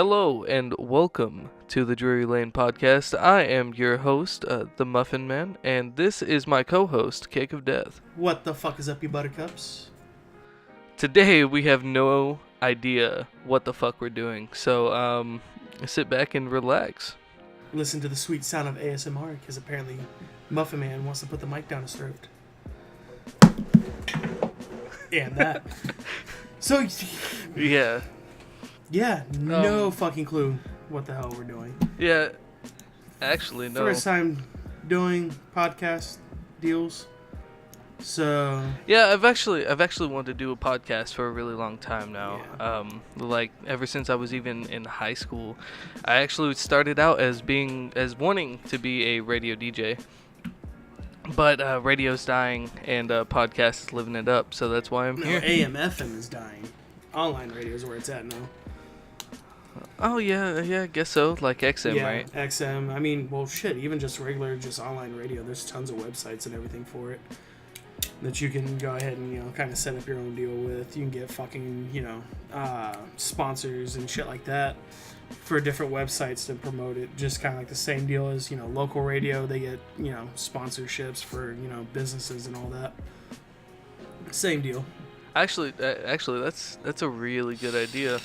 Hello and welcome to the Drury Lane podcast. I am your host, the Muffin Man, and this is my co-host, CakeODeath. What the fuck is up, you buttercups? Today we have no idea what the fuck we're doing, so sit back and relax. Listen to the sweet sound of ASMR, because apparently Muffin Man wants to put the mic down his throat. And that. So, Yeah. Yeah, no fucking clue what the hell we're doing. Yeah, actually, no. First time doing podcast deals. So Yeah, I've actually wanted to do a podcast for a really long time now. Yeah. Like ever since I was even in high school, I actually started out as wanting to be a radio DJ. But radio's dying and podcast is living it up, so that's why I'm here. AM/FM is dying. Online radio is where it's at now. Oh yeah, I guess so. Like XM, yeah, right? XM. I mean, well, shit. Even just regular, just online radio. There's tons of websites and everything for it that you can go ahead and kind of set up your own deal with. You can get fucking sponsors and shit like that for different websites to promote it. Just kind of like the same deal as local radio. They get sponsorships for businesses and all that. Same deal. Actually, that's a really good idea.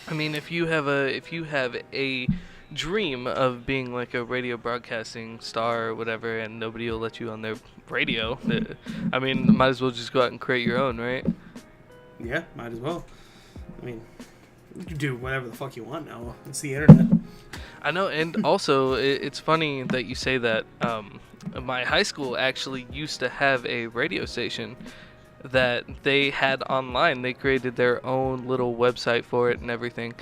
I mean, if you have a dream of being like a radio broadcasting star or whatever, and nobody will let you on their radio, I mean, might as well just go out and create your own, right? Yeah, might as well. I mean, you can do whatever the fuck you want now. It's the internet. I know, and also it's funny that you say that. My high school actually used to have a radio station that they had online. They created their own little website for it and everything,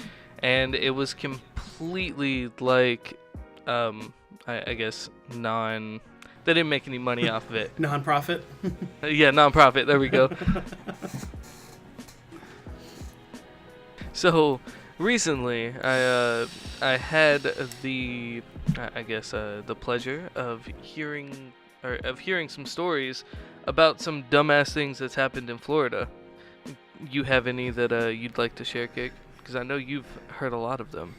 and it was completely like I guess they didn't make any money off of it. Non-profit. Yeah, non-profit, there we go. So recently I had the pleasure of hearing some stories about some dumbass things that's happened in Florida. You have any that you'd like to share, Cake? Because I know you've heard a lot of them.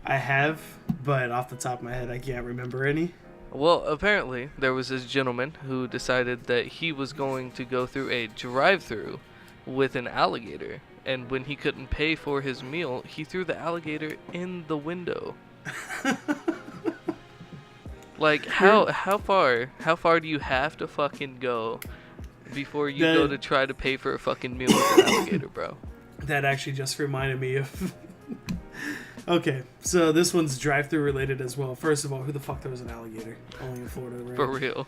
I have, but off the top of my head, I can't remember any. Well, apparently, there was this gentleman who decided that he was going to go through a drive-thru with an alligator. And when he couldn't pay for his meal, he threw the alligator in the window. Like, how far do you have to fucking go before you go to try to pay for a fucking meal with an alligator, bro? That actually just reminded me of... Okay, so this one's drive-thru related as well. First of all, who the fuck throws an alligator? Only in Florida, right? For real.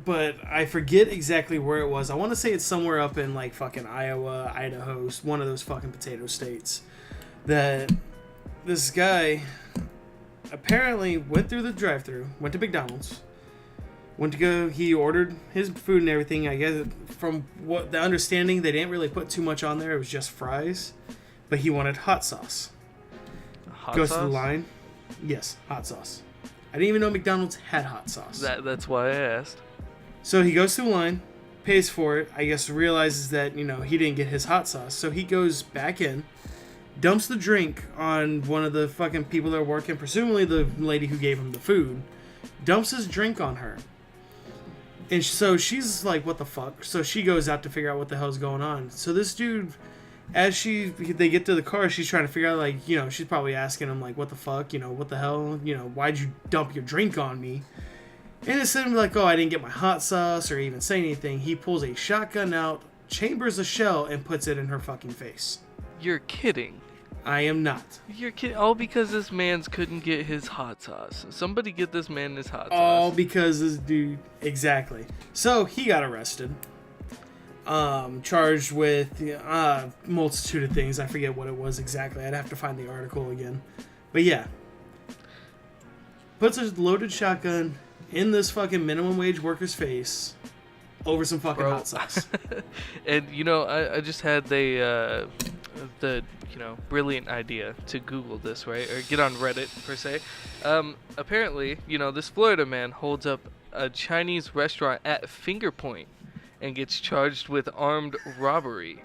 But I forget exactly where it was. I want to say it's somewhere up in like fucking Iowa, Idaho, one of those fucking potato states. That this guy apparently went through the drive-thru, went to McDonald's, he ordered his food and everything. I guess from what the understanding, they didn't really put too much on there. It was just fries, but he wanted hot sauce. Goes to the line. Yes, hot sauce. I didn't even know McDonald's had hot sauce. That's why I asked. So he goes through the line, pays for it, I guess realizes that, he didn't get his hot sauce. So he goes back in, dumps the drink on one of the fucking people that are working, presumably the lady who gave him the food, dumps his drink on her. And so she's like, what the fuck? So she goes out to figure out what the hell's going on. So this dude, as they get to the car, she's trying to figure out, like, she's probably asking him, like, what the fuck? What the hell? Why'd you dump your drink on me? And instead of like, oh, I didn't get my hot sauce or even say anything, he pulls a shotgun out, chambers a shell, and puts it in her fucking face. You're kidding. I am not. You're kidding. All because this man's couldn't get his hot sauce. Somebody get this man his hot sauce. All because this dude... Exactly. So, he got arrested. Charged with multitude of things. I forget what it was exactly. I'd have to find the article again. But yeah. Puts a loaded shotgun in this fucking minimum wage worker's face over some fucking hot sauce. And I just had the brilliant idea to Google this, right? Or get on Reddit per se. Apparently, this Florida man holds up a Chinese restaurant at finger point and gets charged with armed robbery.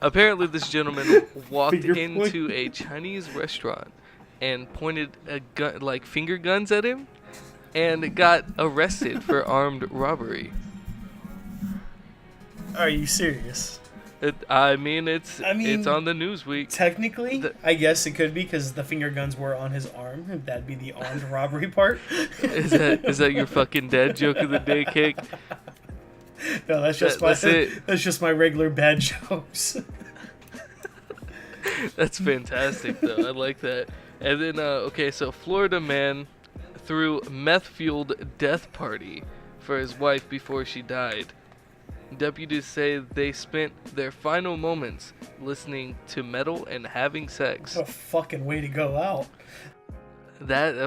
Apparently, this gentleman walked Finger into point. a Chinese restaurant and pointed a gun, like finger guns at him, and got arrested for armed robbery. Are you serious? I mean, it's I mean, it's on the news week. Technically, I guess it could be because the finger guns were on his arm. That'd be the armed robbery part. Is that your fucking dad joke of the day, Cake? No, that's it. That's just my regular bad jokes. That's fantastic, though. I like that. And then, okay, so Florida man threw meth-fueled death party for his wife before she died. Deputies say they spent their final moments listening to metal and having sex. What a fucking way to go out.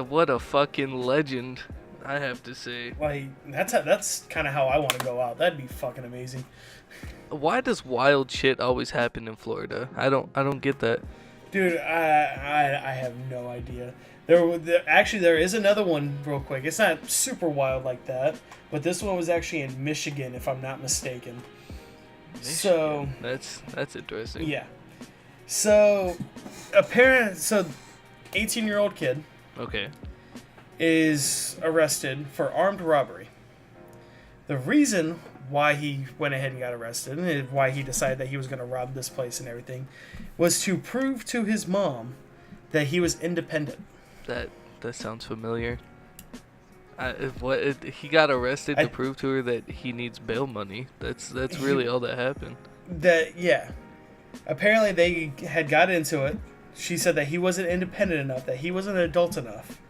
What a fucking legend, I have to say. Like, that's kind of how I want to go out. That'd be fucking amazing. Why does wild shit always happen in Florida? I don't get that. Dude, I have no idea. Actually, there is another one real quick. It's not super wild like that, but this one was actually in Michigan, if I'm not mistaken. Michigan. So that's interesting. yeah. So 18-year-old kid Okay. is arrested for armed robbery. The reason why he went ahead and got arrested and why he decided that he was going to rob this place and everything was to prove to his mom that he was independent. That sounds familiar. He got arrested to prove to her that he needs bail money. That's really all that happened. Yeah. Apparently they had got into it. She said that he wasn't independent enough, that he wasn't adult enough.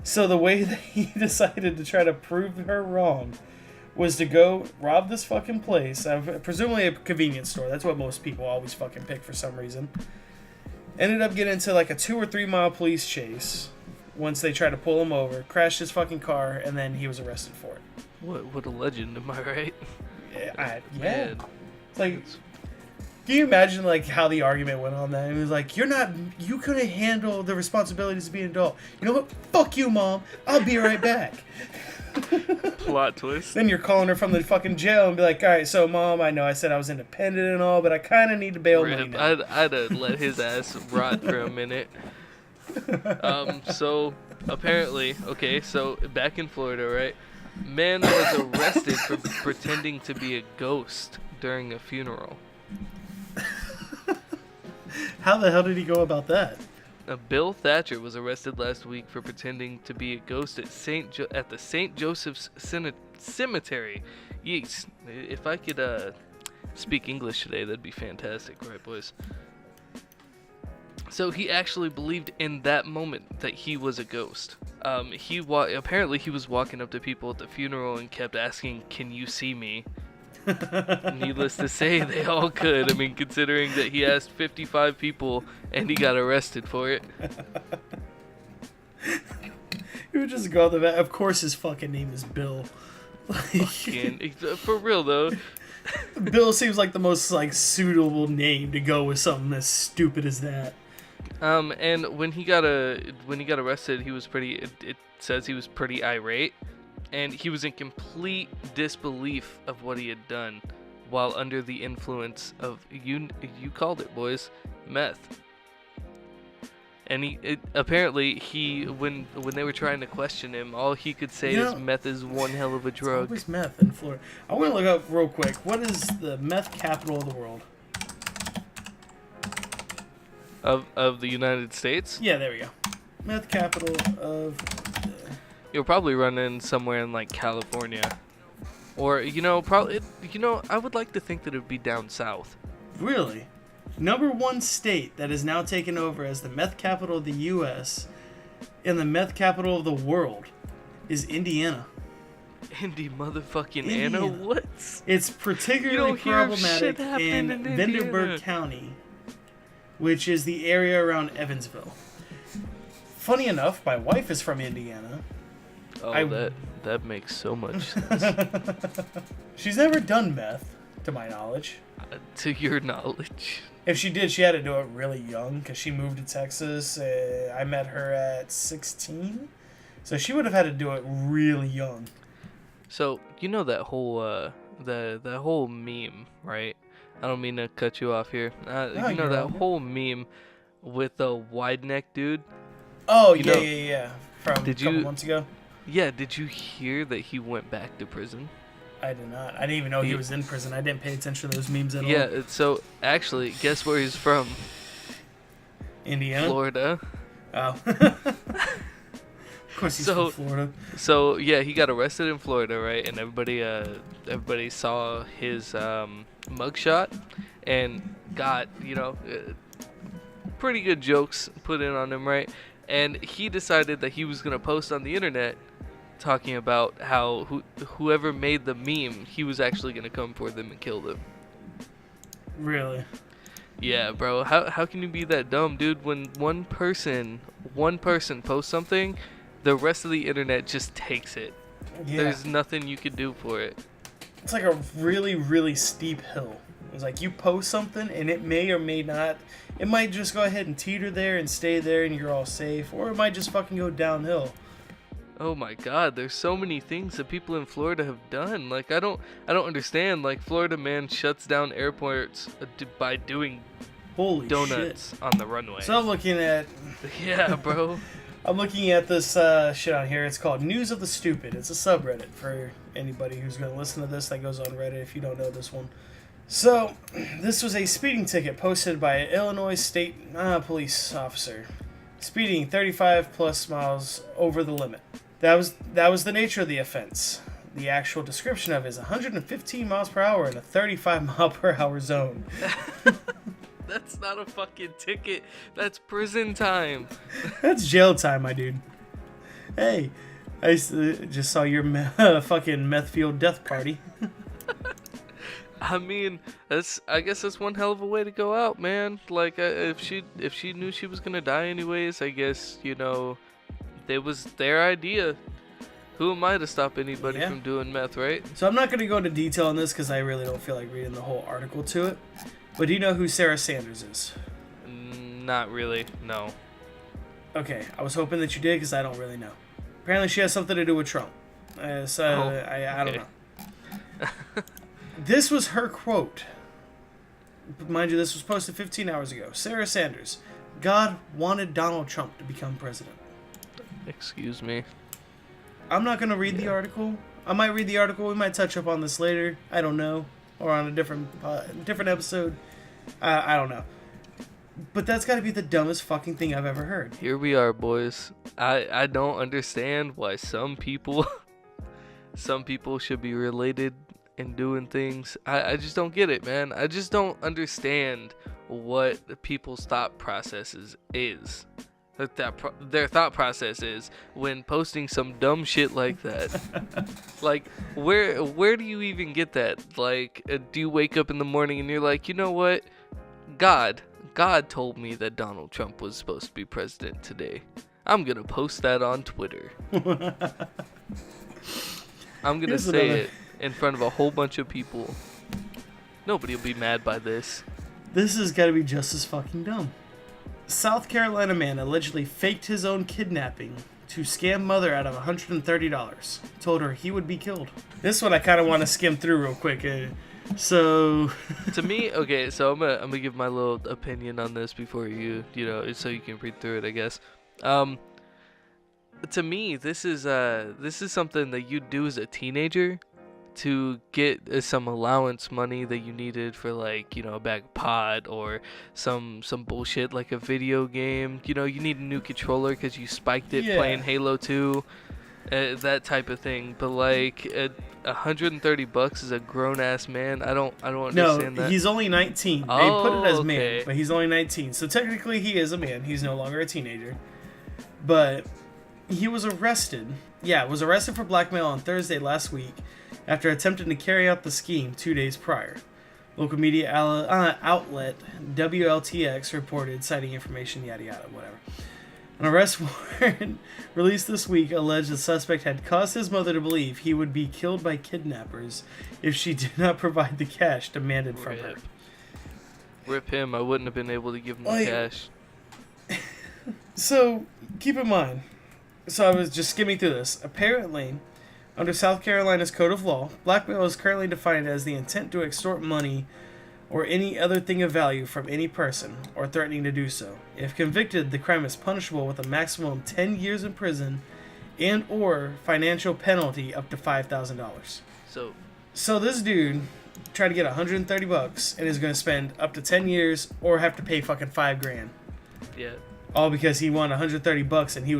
So the way that he decided to try to prove her wrong was to go rob this fucking place, presumably a convenience store. That's what most people always fucking pick for some reason. Ended up getting into like a 2 or 3 mile police chase once they tried to pull him over, crashed his fucking car, and then he was arrested for it. What a legend, am I right? Yeah. Man. It's like, can you imagine like how the argument went on that? It was like, you couldn't handle the responsibilities of being an adult. You know what? Fuck you, Mom. I'll be right back. Plot twist. Then you're calling her from the fucking jail and be like, all right, so Mom, I know I said I was independent and all, but I kind of need to bail money now. I'd have let his ass rot for a minute. So apparently, okay, so back in Florida, right? Man was arrested for pretending to be a ghost during a funeral. How the hell did he go about that? Bill Thatcher was arrested last week for pretending to be a ghost at the St. Joseph's Cemetery. Yeeks. If I could speak English today, that'd be fantastic, right, boys? So he actually believed in that moment that he was a ghost. Apparently he was walking up to people at the funeral and kept asking, "Can you see me?" Needless to say, they all could. I mean, considering that he asked 55 people and he got arrested for it. He would just go to that. Of course, his fucking name is Bill. For real though. Bill seems like the most like suitable name to go with something as stupid as that. And when he got arrested, he was it says he was pretty irate. And he was in complete disbelief of what he had done while under the influence of, you called it, boys, meth. And apparently when they were trying to question him, all he could say is meth is one hell of a drug. It's always meth in Florida. I want to look up real quick. What is the meth capital of the world? Of the United States? Yeah, there we go. Meth capital of... You'll probably run in somewhere in like California, or probably I would like to think that it would be down south. Really, number 1 state that is now taken over as the meth capital of the U.S. and the meth capital of the world is Indiana. Indiana. What? It's particularly problematic in Vanderburgh County, which is the area around Evansville. Funny enough, my wife is from Indiana. Oh, that makes so much sense. She's never done meth, to my knowledge. To your knowledge. If she did, she had to do it really young because she moved to Texas. I met her at 16, so she would have had to do it really young. So that whole that whole meme, right? I don't mean to cut you off here. No, You know you're all that good. whole meme with the wide neck dude? Oh, You yeah, know, yeah, yeah. From a did couple you? months ago. Yeah, did you hear that he went back to prison? I did not. I didn't even know he was in prison. I didn't pay attention to those memes at all. So actually, guess where he's from? Indiana? Florida. Oh. Of course he's from Florida. So yeah, he got arrested in Florida, right? And everybody saw his mugshot and got pretty good jokes put in on him, right? And he decided that he was gonna post on the internet talking about how whoever made the meme, he was actually gonna come for them and kill them. Really? Yeah, bro. How can you be that dumb, dude? When one person posts something, the rest of the internet just takes it. Yeah. There's nothing you can do for it. It's like a really, really steep hill. It's like you post something and it may or may not. It might just go ahead and teeter there and stay there and you're all safe, or it might just fucking go downhill. Oh my God, there's so many things that people in Florida have done. Like I don't understand. Like Florida man shuts down airports by doing Holy donuts shit. on the runway. So I'm looking at Yeah, bro. I'm looking at this shit on here. It's called News of the Stupid. It's a subreddit for anybody who's going to listen to this that goes on Reddit if you don't know this one. So, this was a speeding ticket posted by an Illinois State police officer. Speeding 35 plus miles over the limit. That was the nature of the offense. The actual description of it is 115 miles per hour in a 35 mile per hour zone. That's not a fucking ticket. That's prison time. That's jail time, my dude. Hey, I just saw your fucking meth field death party. I mean, I guess that's one hell of a way to go out, man. Like, if she knew she was gonna die anyways, I guess it was their idea. Who am I to stop anybody from doing meth, right? So I'm not gonna go into detail on this because I really don't feel like reading the whole article to it. But do you know who Sarah Sanders is? Not really, no. Okay, I was hoping that you did because I don't really know. Apparently she has something to do with Trump. I don't know. This was her quote. Mind you, this was posted 15 hours ago. Sarah Sanders. God wanted Donald Trump to become president. Excuse me. I'm not going to read the article. I might read the article. We might touch up on this later. I don't know. Or on a different episode. I don't know. But that's got to be the dumbest fucking thing I've ever heard. Here we are, boys. I don't understand why some people should be related in doing things. I just don't get it, man. I just don't understand what people's thought processes is. Their thought process is when posting some dumb shit like that. Like, where do you even get that? Like, do you wake up in the morning and you're like, you know what? God told me that Donald Trump was supposed to be president today. I'm gonna post that on Twitter. I'm gonna say it in front of a whole bunch of people. Nobody will be mad by this. This has got to be just as fucking dumb. South Carolina man allegedly faked his own kidnapping to scam mother out of $130. Told her he would be killed. This one I kind of want to skim through real quick. So to me, okay, so I'm gonna give my little opinion on this before so you can read through it, I guess. To me, this is something that you do as a teenager to get some allowance money that you needed for, like, a bag of pot or some bullshit like a video game. You need a new controller because you spiked it playing Halo 2, that type of thing. But like $130 is a grown ass man. I don't understand that. No, he's only 19. They put it as man, but he's only 19. So technically he is a man. He's no longer a teenager. But he was arrested. Yeah, was arrested for blackmail on Thursday last week after attempting to carry out the scheme 2 days prior. Local media outlet WLTX reported, citing information, yada yada, whatever. An arrest warrant released this week alleged the suspect had caused his mother to believe he would be killed by kidnappers if she did not provide the cash demanded from her. Rip him, I wouldn't have been able to give him the cash. So, keep in mind, so I was just skimming through this. Apparently, under South Carolina's Code of Law, blackmail is currently defined as the intent to extort money or any other thing of value from any person, or threatening to do so. If convicted, the crime is punishable with a maximum 10 years in prison and or financial penalty up to $5,000. So this dude tried to get $130 and is going to spend up to 10 years or have to pay fucking $5,000. Yeah. All because he won $130 and he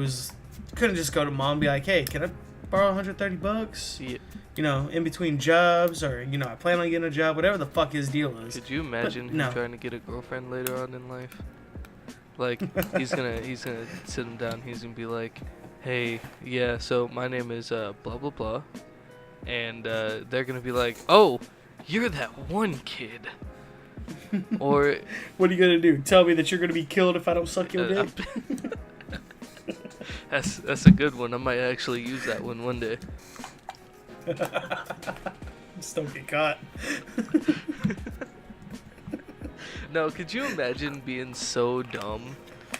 couldn't just go to mom and be like, hey, can I borrow $130? Yeah. You know, in between jobs, or, you know, I plan on getting a job, whatever the fuck his deal is. Could you imagine him trying to get a girlfriend later on in life? Like, he's gonna sit him down, he's gonna be like, hey, yeah, so my name is blah blah blah, and they're gonna be like, oh, you're that one kid. Or what are you gonna do? Tell me that you're gonna be killed if I don't suck your dick? That's a good one. I might actually use that one day. Just don't get caught. No, could you imagine being so dumb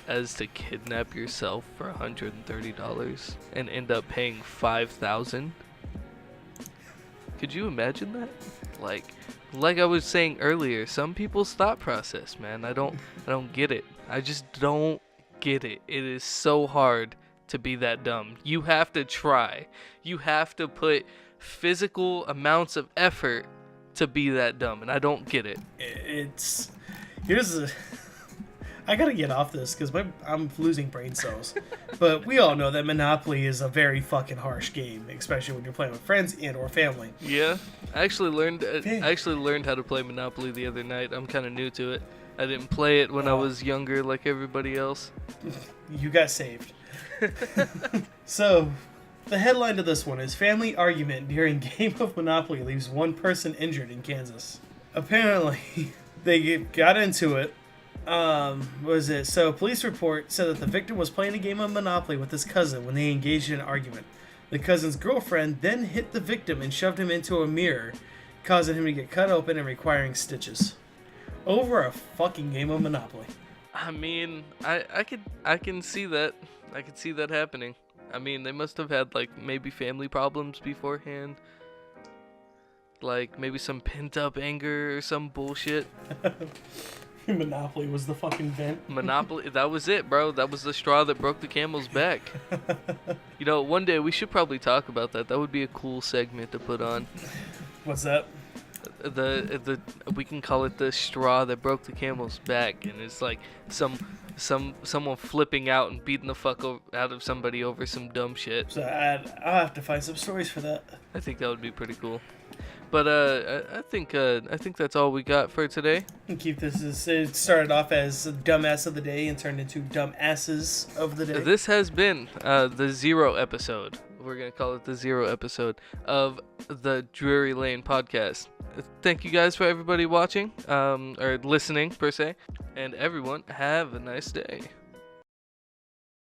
as to kidnap yourself for $130 and end up paying $5,000? Could you imagine that? Like I was saying earlier, some people's thought process, man, I don't get it. I just don't get it. It is so hard to be that dumb. You have to try. You have to put physical amounts of effort to be that dumb, and I don't get it. I gotta get off this because I'm losing brain cells. But we all know that Monopoly is a very fucking harsh game, especially when you're playing with friends and or family. Yeah, I actually learned how to play Monopoly the other night. I'm kind of new to it. I didn't play it when I was younger like everybody else. You got saved. So, the headline to this one is family argument during game of Monopoly leaves one person injured in Kansas. Apparently, they got into it. So police report said that the victim was playing a game of Monopoly with his cousin when they engaged in an argument. The cousin's girlfriend then hit the victim and shoved him into a mirror, causing him to get cut open and requiring stitches. Over a fucking game of Monopoly. I mean, I can see that. I could see that happening. I mean, they must have had, like, maybe family problems beforehand. Like, maybe some pent-up anger or some bullshit. Monopoly was the fucking vent. Monopoly, that was it, bro. That was the straw that broke the camel's back. You know, one day we should probably talk about that. That would be a cool segment to put on. What's that? We can call it the straw that broke the camel's back, and it's like someone flipping out and beating the fuck out of somebody over some dumb shit. So I'll have to find some stories for that. I think that would be pretty cool. But I think that's all we got for today. And keep this as it started off as dumbass of the day and turned into dumbasses of the day. This has been the 0 episode. We're gonna call it the 0 episode of the Drury Lane podcast. Thank you guys for everybody watching, or listening per se, and everyone have a nice day.